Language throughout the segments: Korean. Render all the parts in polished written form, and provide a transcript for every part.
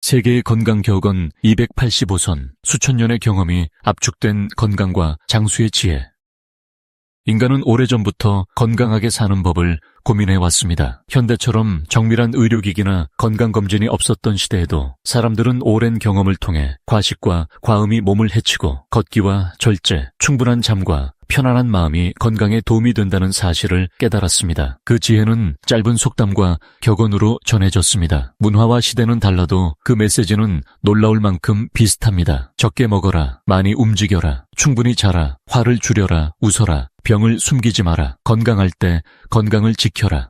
세계의 건강격언 285선, 수천 년의 경험이 압축된 건강과 장수의 지혜. 인간은 오래전부터 건강하게 사는 법을 고민해왔습니다. 현대처럼 정밀한 의료기기나 건강검진이 없었던 시대에도 사람들은 오랜 경험을 통해 과식과 과음이 몸을 해치고 걷기와 절제, 충분한 잠과 편안한 마음이 건강에 도움이 된다는 사실을 깨달았습니다. 그 지혜는 짧은 속담과 격언으로 전해졌습니다. 문화와 시대는 달라도 그 메시지는 놀라울 만큼 비슷합니다. 적게 먹어라, 많이 움직여라, 충분히 자라, 화를 줄여라, 웃어라, 병을 숨기지 마라, 건강할 때 건강을 지켜라.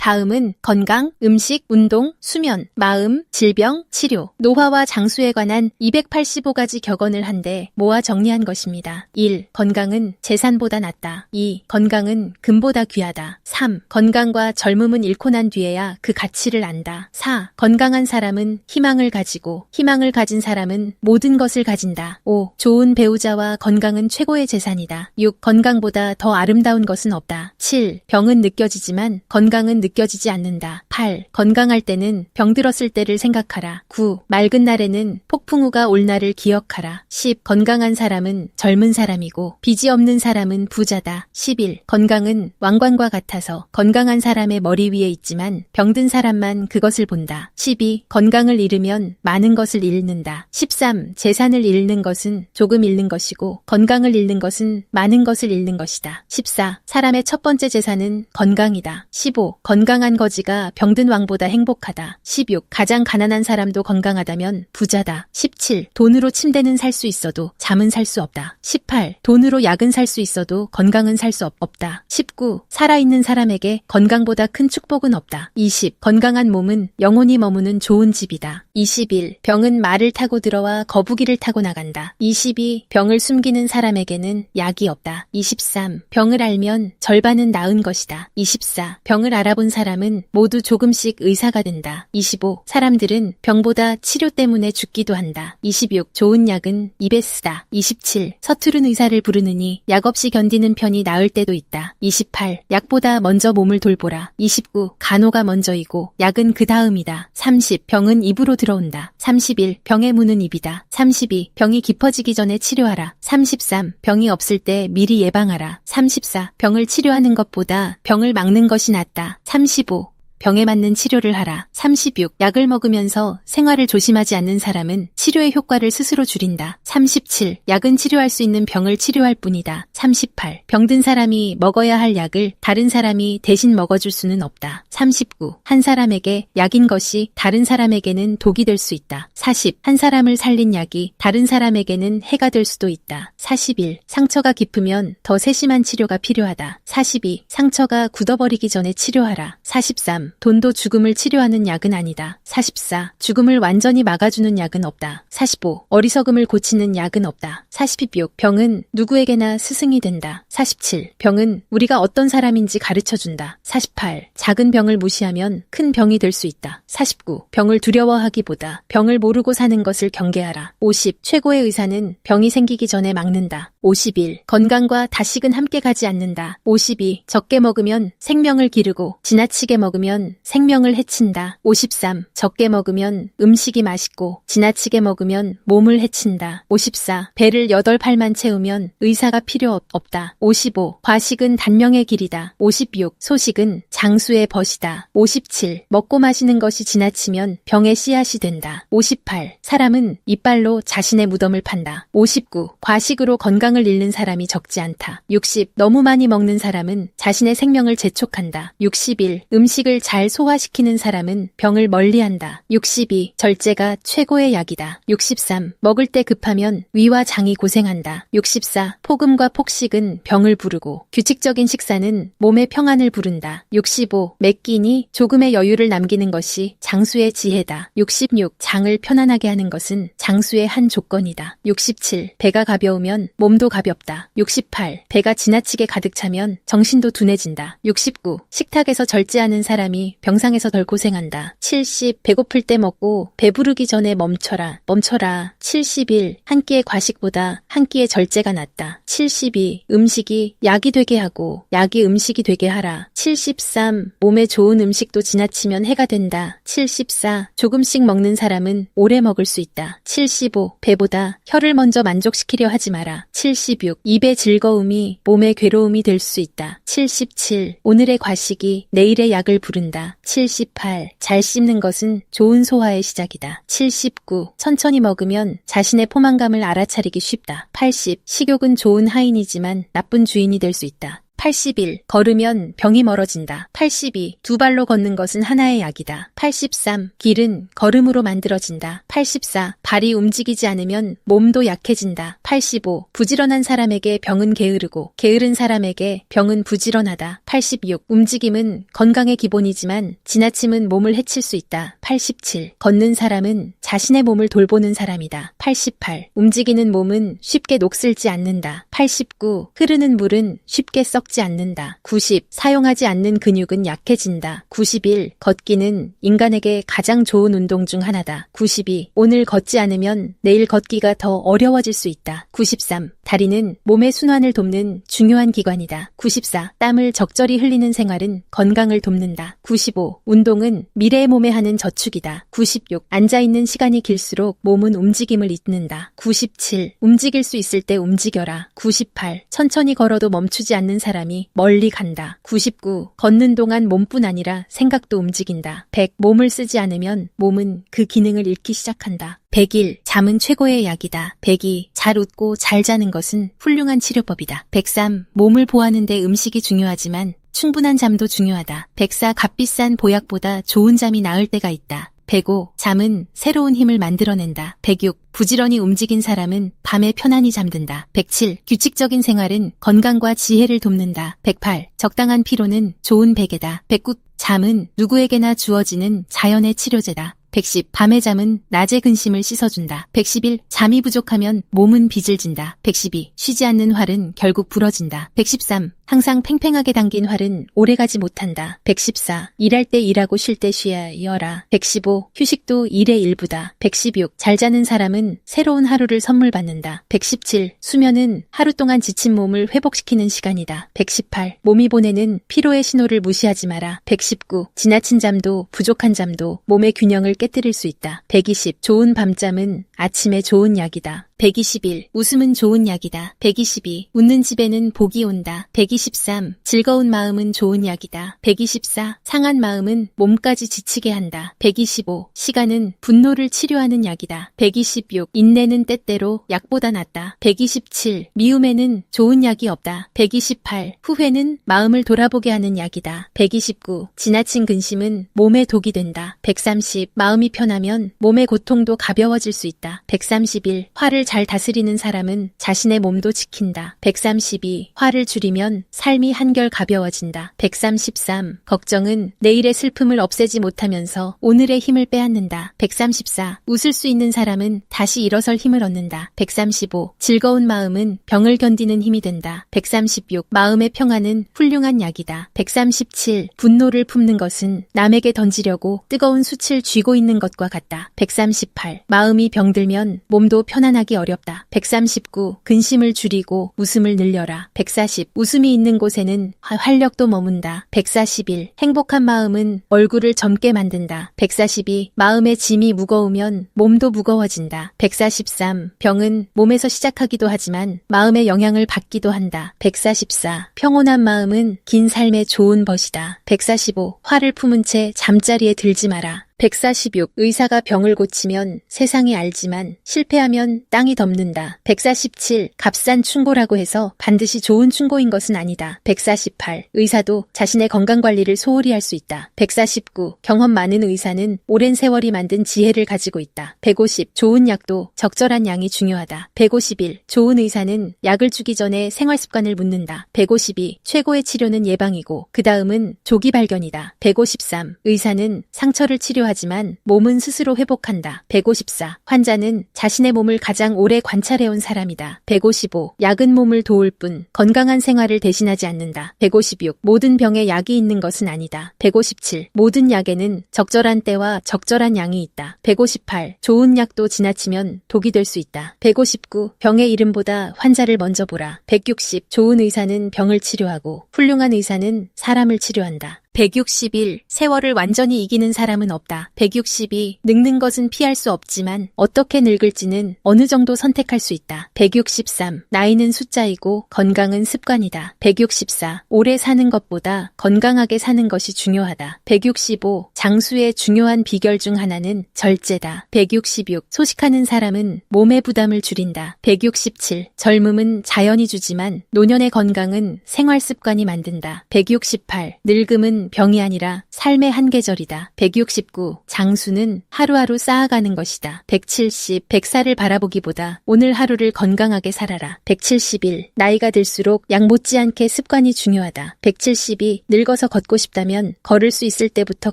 다음은 건강, 음식, 운동, 수면, 마음, 질병, 치료, 노화와 장수에 관한 285가지 격언을 한데 모아 정리한 것입니다. 1. 건강은 재산보다 낫다. 2. 건강은 금보다 귀하다. 3. 건강과 젊음은 잃고 난 뒤에야 그 가치를 안다. 4. 건강한 사람은 희망을 가지고 희망을 가진 사람은 모든 것을 가진다. 5. 좋은 배우자와 건강은 최고의 재산이다. 6. 건강보다 더 아름다운 것은 없다. 7. 병은 느껴지지만 건강은 느껴지지 않는다. 8. 건강할 때는 병들었을 때를 생각하라. 9. 맑은 날에는 폭풍우가 올 날을 기억하라. 10. 건강한 사람은 젊은 사람이고 빚이 없는 사람은 부자다. 11. 건강은 왕관과 같아서 건강한 사람의 머리 위에 있지만 병든 사람만 그것을 본다. 12. 건강을 잃으면 많은 것을 잃는다. 13. 재산을 잃는 것은 조금 잃는 것이고 건강을 잃는 것은 많은 것을 잃는 것이다. 14. 사람의 첫 번째 재산은 건강이다. 15. 건강한 거지가 병든 왕보다 행복하다. 16. 가장 가난한 사람도 건강하다면 부자다. 17. 돈으로 침대는 살 수 있어도 잠은 살 수 없다. 18. 돈으로 약은 살 수 있어도 건강은 살 수 없다. 19. 살아있는 사람에게 건강보다 큰 축복은 없다. 20. 건강한 몸은 영원히 머무는 좋은 집이다. 21. 병은 말을 타고 들어와 거북이를 타고 나간다. 22. 병을 숨기는 사람에게는 약이 없다. 23. 병을 알면 절반은 나은 것이다. 24. 병을 알아본 사람은 모두 조금씩 의사가 된다. 25. 사람들은 병보다 치료 때문에 죽기도 한다. 26. 좋은 약은 입에 쓰다. 27. 서투른 의사를 부르느니 약 없이 견디는 편이 나을 때도 있다. 28. 약보다 먼저 몸을 돌보라. 29. 간호가 먼저이고 약은 그 다음이다. 30. 병은 입으로 들어온다. 31. 병의 문은 입이다. 32. 병이 깊어지기 전에 치료하라. 33. 병이 없을 때 미리 예방하라. 34. 병을 치료하는 것보다 병을 막는 것이 낫다. 35. 병에 맞는 치료를 하라. 36. 약을 먹으면서 생활을 조심하지 않는 사람은 치료의 효과를 스스로 줄인다. 37. 약은 치료할 수 있는 병을 치료할 뿐이다. 38. 병든 사람이 먹어야 할 약을 다른 사람이 대신 먹어줄 수는 없다. 39. 한 사람에게 약인 것이 다른 사람에게는 독이 될 수 있다. 40. 한 사람을 살린 약이 다른 사람에게는 해가 될 수도 있다. 41. 상처가 깊으면 더 세심한 치료가 필요하다. 42. 상처가 굳어버리기 전에 치료하라. 43. 돈도 죽음을 치료하는 약은 아니다. 44. 죽음을 완전히 막아주는 약은 없다. 45. 어리석음을 고치는 약은 없다. 46. 병은 누구에게나 스승이 된다. 47. 병은 우리가 어떤 사람인지 가르쳐준다. 48. 작은 병을 무시하면 큰 병이 될 수 있다. 49. 병을 두려워하기보다 병을 모르고 사는 것을 경계하라. 50. 최고의 의사는 병이 생기기 전에 막는다. 51. 건강과 다식은 함께 가지 않는다. 52. 적게 먹으면 생명을 기르고 지나치게 먹으면 생명을 해친다. 53. 적게 먹으면 음식이 맛있고 지나치게 먹으면 몸을 해친다. 54. 배를 8팔만 채우면 의사가 필요 없다. 55. 과식은 단명의 길이다. 56. 소식은 장수의 벗이다. 57. 먹고 마시는 것이 지나치면 병의 씨앗이 된다. 58. 사람은 이빨로 자신의 무덤을 판다. 59. 과식으로 건강을 잃는 사람이 적지 않다. 60. 너무 많이 먹는 사람은 자신의 생명을 재촉한다. 61. 음식을 잘 소화시키는 사람은 병을 멀리한다. 62. 절제가 최고의 약이다. 63. 먹을 때 급하면 위와 장이 고생한다. 64. 폭음과 폭식은 병을 부르고 규칙적인 식사는 몸의 평안을 부른다. 65. 매 끼니 조금의 여유를 남기는 것이 장수의 지혜다. 66. 장을 편안하게 하는 것은 장수의 한 조건이다. 67. 배가 가벼우면 몸도 가볍다. 68. 배가 지나치게 가득 차면 정신도 둔해진다. 69. 식탁에서 절제하는 사람이 사람이 병상에서 덜 고생한다. 70. 배고플 때 먹고 배부르기 전에 멈춰라. 멈춰라. 71. 한 끼의 과식보다 한 끼의 절제가 낫다. 72. 음식이 약이 되게 하고 약이 음식이 되게 하라. 73. 몸에 좋은 음식도 지나치면 해가 된다. 74. 조금씩 먹는 사람은 오래 먹을 수 있다. 75. 배보다 혀를 먼저 만족시키려 하지 마라. 76. 입의 즐거움이 몸의 괴로움이 될 수 있다. 77. 오늘의 과식이 내일의 약을 부른다. 78. 잘 씹는 것은 좋은 소화의 시작이다. 79. 천천히 먹으면 자신의 포만감을 알아차리기 쉽다. 80. 식욕은 좋은 하인이지만 나쁜 주인이 될 수 있다. 81. 걸으면 병이 멀어진다. 82. 두 발로 걷는 것은 하나의 약이다. 83. 길은 걸음으로 만들어진다. 84. 발이 움직이지 않으면 몸도 약해진다. 85. 부지런한 사람에게 병은 게으르고 게으른 사람에게 병은 부지런하다. 86. 움직임은 건강의 기본이지만 지나침은 몸을 해칠 수 있다. 87. 걷는 사람은 자신의 몸을 돌보는 사람이다. 88. 움직이는 몸은 쉽게 녹슬지 않는다. 89. 흐르는 물은 쉽게 썩지 않는다. 90. 사용하지 않는 근육은 약해진다. 91. 걷기는 인간에게 가장 좋은 운동 중 하나다. 92. 오늘 걷지 않으면 내일 걷기가 더 어려워질 수 있다. 93. 다리는 몸의 순환을 돕는 중요한 기관이다. 94. 땀을 적절히 흘리는 생활은 건강을 돕는다. 95. 운동은 미래의 몸에 하는 저축이다. 96. 앉아있는 시간이 길수록 몸은 움직임을 잇는다. 97. 움직일 수 있을 때 움직여라. 98. 천천히 걸어도 멈추지 않는 사람이 멀리 간다. 99. 걷는 동안 몸뿐 아니라 생각도 움직인다. 100. 몸을 쓰지 않으면 몸은 그 기능을 잃기 시작한다. 101. 잠은 최고의 약이다. 102. 잘 웃고 잘 자는 것은 훌륭한 치료법이다. 103. 몸을 보호하는 데 음식이 중요하지만 충분한 잠도 중요하다. 104. 값비싼 보약보다 좋은 잠이 나을 때가 있다. 105. 잠은 새로운 힘을 만들어낸다. 106. 부지런히 움직인 사람은 밤에 편안히 잠든다. 107. 규칙적인 생활은 건강과 지혜를 돕는다. 108. 적당한 피로는 좋은 베개다. 109. 잠은 누구에게나 주어지는 자연의 치료제다. 110. 밤의 잠은 낮의 근심을 씻어준다. 111. 잠이 부족하면 몸은 빚을 진다. 112. 쉬지 않는 활은 결국 부러진다. 113. 항상 팽팽하게 당긴 활은 오래가지 못한다. 114. 일할 때 일하고 쉴 때 쉬어라. 115. 휴식도 일의 일부다. 116. 잘 자는 사람은 새로운 하루를 선물 받는다. 117. 수면은 하루 동안 지친 몸을 회복시키는 시간이다. 118. 몸이 보내는 피로의 신호를 무시하지 마라. 119. 지나친 잠도 부족한 잠도 몸의 균형을 깨뜨릴 수 있다. 120. 좋은 밤잠은 아침에 좋은 약이다. 121. 웃음은 좋은 약이다. 122. 웃는 집에는 복이 온다. 123. 즐거운 마음은 좋은 약이다. 124. 상한 마음은 몸까지 지치게 한다. 125. 시간은 분노를 치료하는 약이다. 126. 인내는 때때로 약보다 낫다. 127. 미움에는 좋은 약이 없다. 128. 후회는 마음을 돌아보게 하는 약이다. 129. 지나친 근심은 몸에 독이 된다. 130. 마음이 편하면 몸의 고통도 가벼워질 수 있다. 131. 화를 잘 다스리는 사람은 자신의 몸도 지킨다. 132. 화를 줄이면 삶이 한결 가벼워진다. 133. 걱정은 내일의 슬픔을 없애지 못하면서 오늘의 힘을 빼앗는다. 134. 웃을 수 있는 사람은 다시 일어설 힘을 얻는다. 135. 즐거운 마음은 병을 견디는 힘이 된다. 136. 마음의 평안은 훌륭한 약이다. 137. 분노를 품는 것은 남에게 던지려고 뜨거운 숯을 쥐고 있는 것과 같다. 138. 마음이 병들면 몸도 편안하기 어렵다. 139. 근심을 줄이고 웃음을 늘려라. 140. 웃음이 있는 곳에는 활력도 머문다. 141. 행복한 마음은 얼굴을 젊게 만든다. 142. 마음의 짐이 무거우면 몸도 무거워진다. 143. 병은 몸에서 시작하기도 하지만 마음의 영향을 받기도 한다. 144. 평온한 마음은 긴 삶의 좋은 벗이다. 145. 화를 품은 채 잠자리에 들지 마라. 146. 의사가 병을 고치면 세상이 알지만 실패하면 땅이 덮는다. 147. 값싼 충고라고 해서 반드시 좋은 충고인 것은 아니다. 148. 의사도 자신의 건강관리를 소홀히 할 수 있다. 149. 경험 많은 의사는 오랜 세월이 만든 지혜를 가지고 있다. 150. 좋은 약도 적절한 양이 중요하다. 151. 좋은 의사는 약을 주기 전에 생활습관을 묻는다. 152. 최고의 치료는 예방이고 그 다음은 조기 발견이다. 153. 의사는 상처를 치료하지 치료하지만 몸은 스스로 회복한다. 154. 환자는 자신의 몸을 가장 오래 관찰해온 사람이다. 155. 약은 몸을 도울 뿐 건강한 생활을 대신하지 않는다. 156. 모든 병에 약이 있는 것은 아니다. 157. 모든 약에는 적절한 때와 적절한 양이 있다. 158. 좋은 약도 지나치면 독이 될 수 있다. 159. 병의 이름보다 환자를 먼저 보라. 160. 좋은 의사는 병을 치료하고 훌륭한 의사는 사람을 치료한다. 161. 세월을 완전히 이기는 사람은 없다. 162. 늙는 것은 피할 수 없지만 어떻게 늙을지는 어느 정도 선택할 수 있다. 163. 나이는 숫자이고 건강은 습관이다. 164. 오래 사는 것보다 건강하게 사는 것이 중요하다. 165. 장수의 중요한 비결 중 하나는 절제다. 166. 소식하는 사람은 몸의 부담을 줄인다. 167. 젊음은 자연이 주지만 노년의 건강은 생활 습관이 만든다. 168. 늙음은 병이 아니라 삶의 한 계절이다. 169. 장수는 하루하루 쌓아가는 것이다. 170. 100살을 바라보기보다 오늘 하루를 건강하게 살아라. 171. 나이가 들수록 약 못지않게 습관이 중요하다. 172. 늙어서 걷고 싶다면 걸을 수 있을 때부터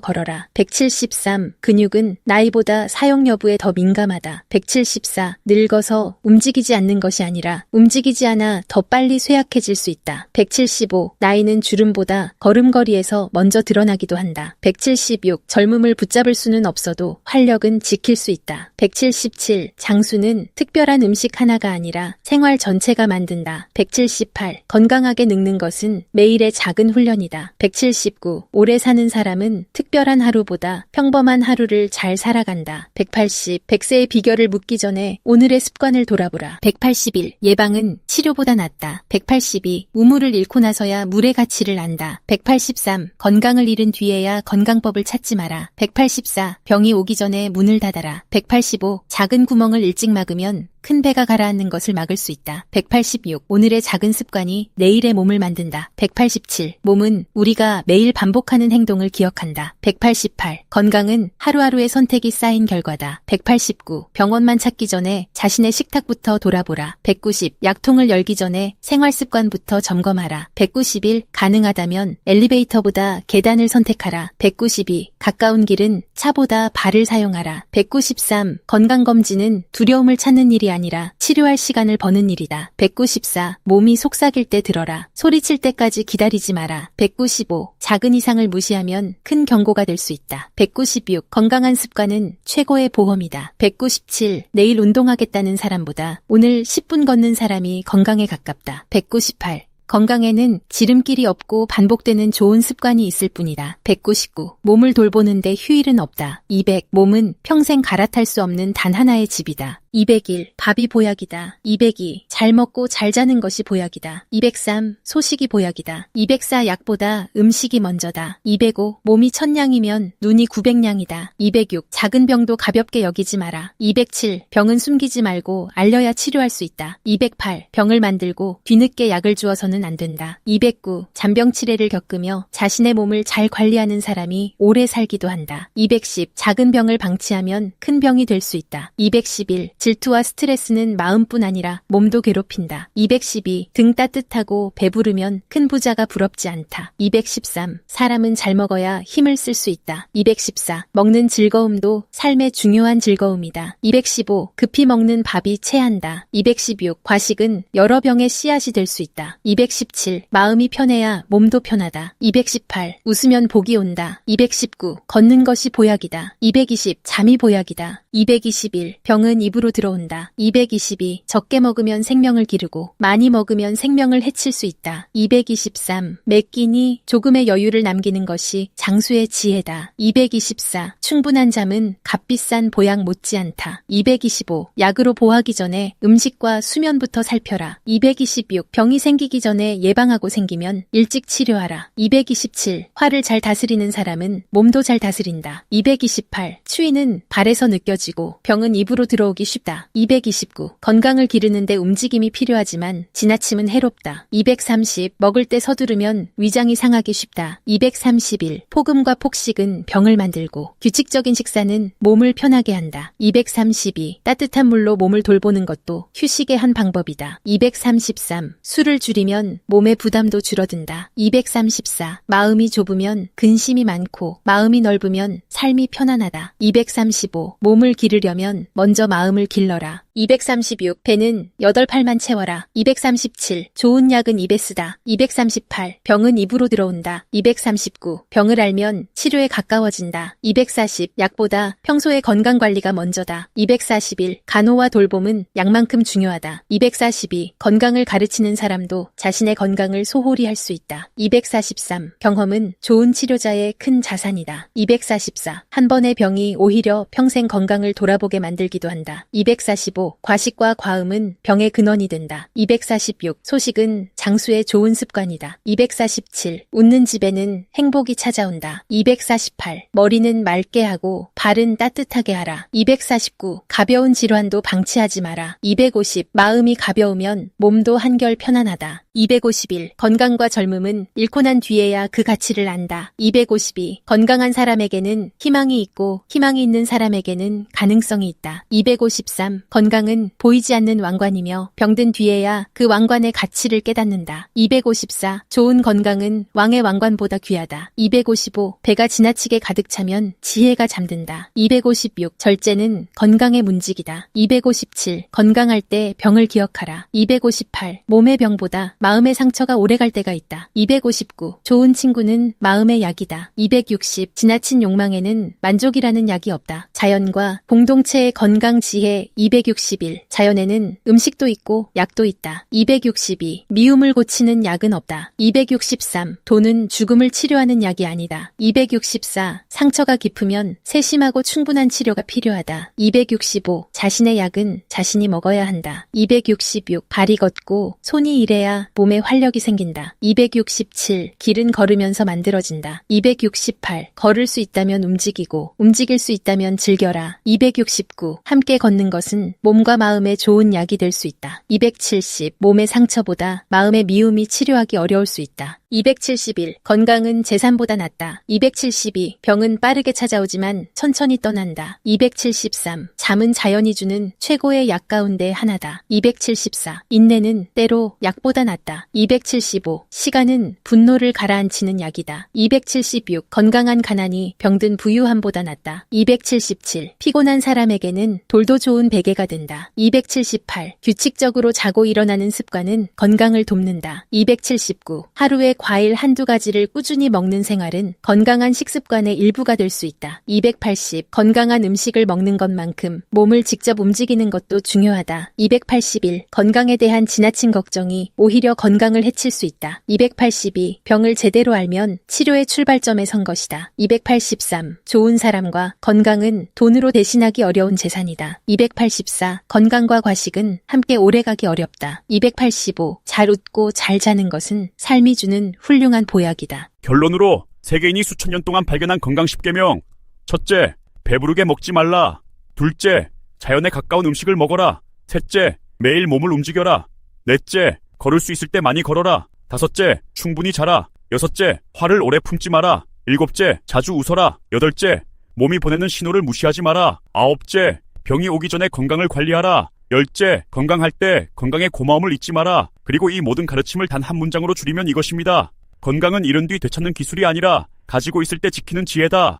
걸어라. 173. 근육은 나이보다 사용 여부에 더 민감하다. 174. 늙어서 움직이지 않는 것이 아니라 움직이지 않아 더 빨리 쇠약해질 수 있다. 175. 나이는 주름보다 걸음걸이에서 먼저 드러나기도 한다. 176. 젊음을 붙잡을 수는 없어도 활력은 지킬 수 있다. 177. 장수는 특별한 음식 하나가 아니라 생활 전체가 만든다. 178. 건강하게 늙는 것은 매일의 작은 훈련이다. 179. 오래 사는 사람은 특별한 하루보다 평범한 하루를 잘 살아간다. 180. 100세의 비결을 묻기 전에 오늘의 습관을 돌아보라. 181. 예방은 치료보다 낫다. 182. 우물을 잃고 나서야 물의 가치를 안다. 183. 건강을 잃은 뒤에야 건강법을 찾지 마라. 184. 병이 오기 전에 문을 닫아라. 185. 작은 구멍을 일찍 막으면 큰 배가 가라앉는 것을 막을 수 있다. 186. 오늘의 작은 습관이 내일의 몸을 만든다. 187. 몸은 우리가 매일 반복하는 행동을 기억한다. 188. 건강은 하루하루의 선택이 쌓인 결과다. 189. 병원만 찾기 전에 자신의 식탁부터 돌아보라. 190. 약통을 열기 전에 생활 습관부터 점검하라. 191. 가능하다면 엘리베이터보다 계단을 선택하라. 192. 가까운 길은 차보다 발을 사용하라. 193. 건강검진은 두려움을 찾는 일이 아니라 치료할 시간을 버는 일이다. 194. 몸이 속삭일 때 들어라. 소리칠 때까지 기다리지 마라. 195. 작은 이상을 무시하면 큰 경고가 될 수 있다. 196. 건강한 습관은 최고의 보험이다. 197. 내일 운동하겠다는 사람보다 오늘 10분 걷는 사람이 건강에 가깝다. 198. 건강에는 지름길이 없고 반복되는 좋은 습관이 있을 뿐이다. 199. 몸을 돌보는데 휴일은 없다. 200. 몸은 평생 갈아탈 수 없는 단 하나의 집이다. 201. 밥이 보약이다. 202. 잘 먹고 잘 자는 것이 보약이다. 203. 소식이 보약이다. 204. 약보다 음식이 먼저다. 205. 몸이 1000냥이면 눈이 900냥이다. 206. 작은 병도 가볍게 여기지 마라. 207. 병은 숨기지 말고 알려야 치료할 수 있다. 208. 병을 만들고 뒤늦게 약을 주어서는 안 된다. 209. 잔병 치레를 겪으며 자신의 몸을 잘 관리하는 사람이 오래 살기도 한다. 210. 작은 병을 방치하면 큰 병이 될 수 있다. 211. 질투와 스트레스는 마음뿐 아니라 몸도 괴롭힌다. 212. 등 따뜻하고 배부르면 큰 부자가 부럽지 않다. 213. 사람은 잘 먹어야 힘을 쓸 수 있다. 214. 먹는 즐거움도 삶의 중요한 즐거움이다. 215. 급히 먹는 밥이 체한다. 216. 과식은 여러 병의 씨앗이 될 수 있다. 217. 마음이 편해야 몸도 편하다. 218. 웃으면 복이 온다. 219. 걷는 것이 보약이다. 220. 잠이 보약이다. 221. 병은 입으로 들어온다. 222. 적게 먹으면 생명을 기르고 많이 먹으면 생명을 해칠 수 있다. 223. 매 끼니 조금의 여유를 남기는 것이 장수의 지혜다. 224. 충분한 잠은 값비싼 보약 못지않다. 225. 약으로 보하기 전에 음식과 수면부터 살펴라. 226. 병이 생기기 전에 예방하고 생기면 일찍 치료하라. 227. 화를 잘 다스리는 사람은 몸도 잘 다스린다. 228. 추위는 발에서 느껴지고 떨어지고 병은 입으로 들어오기 쉽다. 229. 건강을 기르는데 움직임이 필요하지만 지나침은 해롭다. 230. 먹을 때 서두르면 위장이 상하기 쉽다. 231. 폭음과 폭식은 병을 만들고 규칙적인 식사는 몸을 편하게 한다. 232. 따뜻한 물로 몸을 돌보는 것도 휴식의 한 방법이다. 233. 술을 줄이면 몸의 부담도 줄어든다. 234. 마음이 좁으면 근심이 많고 마음이 넓으면 삶이 편안하다. 235. 몸을 기르려면 먼저 마음을 길러라. 236. 배는 8팔만 채워라. 237. 좋은 약은 입에 쓰다. 238. 병은 입으로 들어온다. 239. 병을 알면 치료에 가까워진다. 240. 약보다 평소의 건강관리가 먼저다. 241. 간호와 돌봄은 약만큼 중요하다. 242. 건강을 가르치는 사람도 자신의 건강을 소홀히 할 수 있다. 243. 경험은 좋은 치료자의 큰 자산이다. 244. 한 번의 병이 오히려 평생 건강을 돌아보게 만들기도 한다. 245. 과식과 과음은 병의 근원이 된다. 246. 소식은 장수의 좋은 습관이다. 247. 웃는 집에는 행복이 찾아온다. 248. 머리는 맑게 하고 발은 따뜻하게 하라. 249. 가벼운 질환도 방치하지 마라. 250. 마음이 가벼우면 몸도 한결 편안하다. 251. 건강과 젊음은 잃고 난 뒤에야 그 가치를 안다. 252. 건강한 사람에게는 희망이 있고 희망이 있는 사람에게는 가능성이 있다. 253. 건강은 보이지 않는 왕관이며 병든 뒤에야 그 왕관의 가치를 깨닫는다. 254. 좋은 건강은 왕의 왕관보다 귀하다. 255. 배가 지나치게 가득 차면 지혜가 잠든다. 256. 절제는 건강의 문직이다. 257. 건강할 때 병을 기억하라. 258. 몸의 병보다 마음의 상처가 오래갈 때가 있다. 259. 좋은 친구는 마음의 약이다. 260. 지나친 욕망에는 만족이라는 약이 없다. 자연과 공동체의 건강 지혜. 261. 자연에는 음식도 있고 약도 있다. 262. 미움을 고치는 약은 없다. 263. 돈은 죽음을 치료하는 약이 아니다. 264. 상처가 깊으면 세심하고 충분한 치료가 필요하다. 265. 자신의 약은 자신이 먹어야 한다. 266. 발이 걷고 손이 일해야 몸에 활력이 생긴다. 267. 길은 걸으면서 만들어진다. 268. 걸을 수 있다면 움직이고 움직일 수 있다면 즐겨라. 269. 함께 걷는 것은 몸과 마음에 좋은 약이 될 수 있다. 270. 몸의 상처보다 마음의 미움이 치료하기 어려울 수 있다. 271. 건강은 재산보다 낫다. 272. 병은 빠르게 찾아오지만 천천히 떠난다. 273. 잠은 자연이 주는 최고의 약 가운데 하나다. 274. 인내는 때로 약보다 낫다. 275. 시간은 분노를 가라앉히는 약이다. 276. 건강한 가난이 병든 부유함보다 낫다. 277. 피곤한 사람에게는 돌도 좋은 베개가 된다. 278. 규칙적으로 자고 일어나는 습관은 건강을 돕는다. 279. 하루에 과일 한두 가지를 꾸준히 먹는 생활은 건강한 식습관의 일부가 될 수 있다. 280. 건강한 음식을 먹는 것만큼 몸을 직접 움직이는 것도 중요하다. 281. 건강에 대한 지나친 걱정이 오히려 건강을 해칠 수 있다. 282. 병을 제대로 알면 치료의 출발점에 선 것이다. 283. 좋은 사람과 건강은 돈으로 대신하기 어려운 재산이다. 284. 건강과 과식은 함께 오래가기 어렵다. 285. 잘 웃고 잘 자는 것은 삶이 주는 훌륭한 보약이다. 결론으로 세계인이 수천 년 동안 발견한 건강 10계명. 첫째, 배부르게 먹지 말라. 둘째, 자연에 가까운 음식을 먹어라. 셋째, 매일 몸을 움직여라. 넷째, 걸을 수 있을 때 많이 걸어라. 다섯째, 충분히 자라. 여섯째, 화를 오래 품지 마라. 일곱째, 자주 웃어라. 여덟째, 몸이 보내는 신호를 무시하지 마라. 아홉째, 병이 오기 전에 건강을 관리하라. 열째, 건강할 때 건강의 고마움을 잊지 마라. 그리고 이 모든 가르침을 단 한 문장으로 줄이면 이것입니다. 건강은 잃은 뒤 되찾는 기술이 아니라 가지고 있을 때 지키는 지혜다.